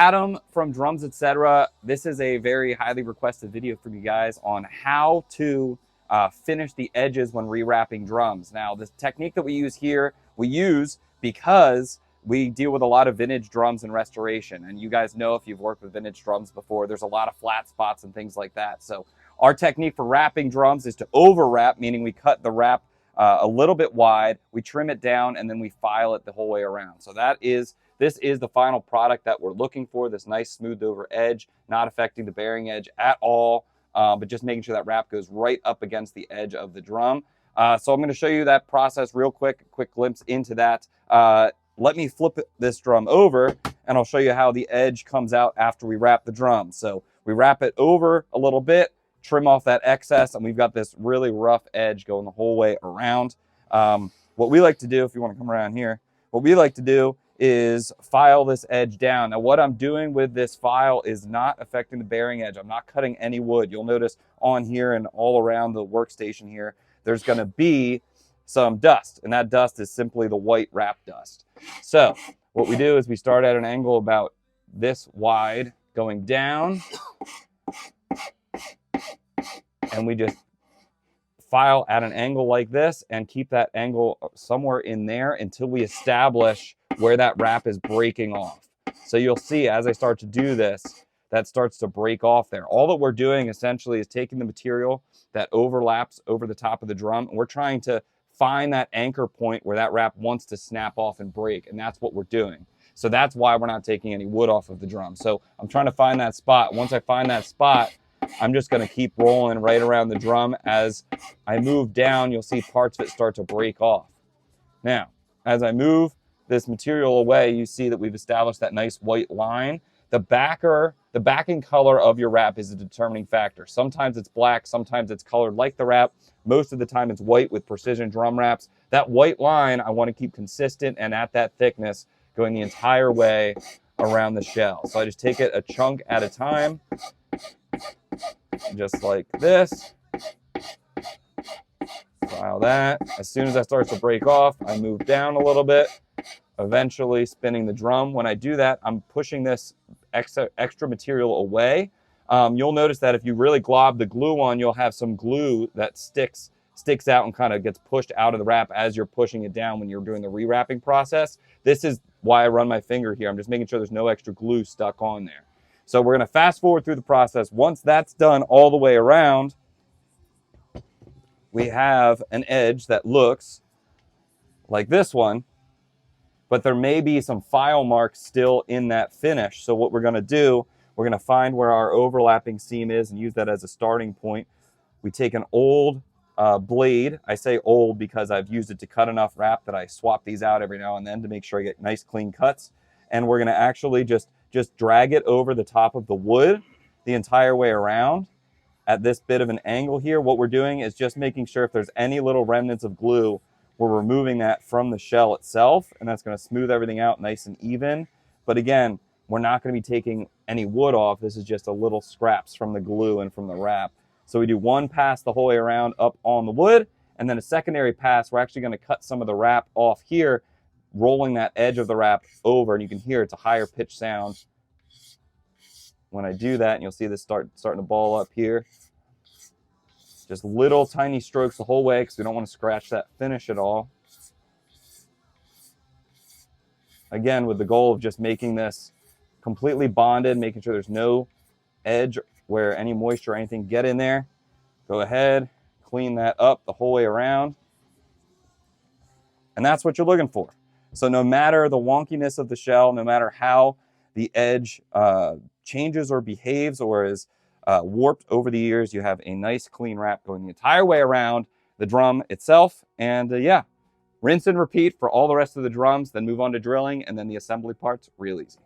Adam from Drums Etc. This is a very highly requested video from you guys on how to finish the edges when rewrapping drums. Now, this technique that we use here, we use because we deal with a lot of vintage drums and restoration. And you guys know, if you've worked with vintage drums before, there's a lot of flat spots and things like that. So our technique for wrapping drums is to overwrap, meaning we cut the wrap a little bit wide, we trim it down, and then we file it the whole way around. So this is the final product that we're looking for, this nice smoothed over edge, not affecting the bearing edge at all, but just making sure that wrap goes right up against the edge of the drum. So I'm going to show you that process real quick, a quick glimpse into that. Let me flip this drum over, and I'll show you how the edge comes out after we wrap the drum. So we wrap it over a little bit, trim off that excess, and we've got this really rough edge going the whole way around. What we like to do, if you want to come around here, what we like to do is file this edge down. Now, what I'm doing with this file is not affecting the bearing edge. I'm not cutting any wood. You'll notice on here and all around the workstation here, there's going to be some dust, and that dust is simply the white wrap dust. So what we do is we start at an angle about this wide going down, and we just file at an angle like this and keep that angle somewhere in there until we establish where that wrap is breaking off. So you'll see as I start to do this, that starts to break off there. All that we're doing essentially is taking the material that overlaps over the top of the drum, and we're trying to find that anchor point where that wrap wants to snap off and break, and that's what we're doing. So that's why we're not taking any wood off of the drum. So I'm trying to find that spot. Once I find that spot, I'm just going to keep rolling right around the drum. As I move down, you'll see parts of it start to break off. Now, as I move this material away, you see that we've established that nice white line. The backing color of your wrap is a determining factor. Sometimes it's black, sometimes it's colored like the wrap. Most of the time it's white with precision drum wraps. That white line I want to keep consistent and at that thickness going the entire way around the shell. So I just take it a chunk at a time, just like this. File that. As soon as that starts to break off, I move down a little bit, eventually spinning the drum. When I do that, I'm pushing this extra material away. You'll notice that if you really glob the glue on, you'll have some glue that sticks out and kind of gets pushed out of the wrap as you're pushing it down when you're doing the rewrapping process. This is why I run my finger here. I'm just making sure there's no extra glue stuck on there. So we're going to fast forward through the process. Once that's done all the way around, we have an edge that looks like this one, but there may be some file marks still in that finish. So what we're going to do, we're going to find where our overlapping seam is and use that as a starting point. We take an old blade. I say old because I've used it to cut enough wrap that I swap these out every now and then to make sure I get nice clean cuts. And we're going to actually just drag it over the top of the wood the entire way around at this bit of an angle here. What we're doing is just making sure if there's any little remnants of glue, we're removing that from the shell itself, and that's going to smooth everything out nice and even. But again, we're not going to be taking any wood off. This is just a little scraps from the glue and from the wrap. So we do one pass the whole way around up on the wood, and then a secondary pass, we're actually going to cut some of the wrap off here, rolling that edge of the wrap over, and you can hear it's a higher pitch sound when I do that, and you'll see this starting to ball up here. Just little tiny strokes the whole way because we don't want to scratch that finish at all. Again, with the goal of just making this completely bonded, making sure there's no edge where any moisture or anything get in there. Go ahead, clean that up the whole way around. And that's what you're looking for. So no matter the wonkiness of the shell, no matter how the edge changes or behaves or is warped over the years, you have a nice clean wrap going the entire way around the drum itself. And yeah, rinse and repeat for all the rest of the drums, then move on to drilling, and then the assembly part's real easy.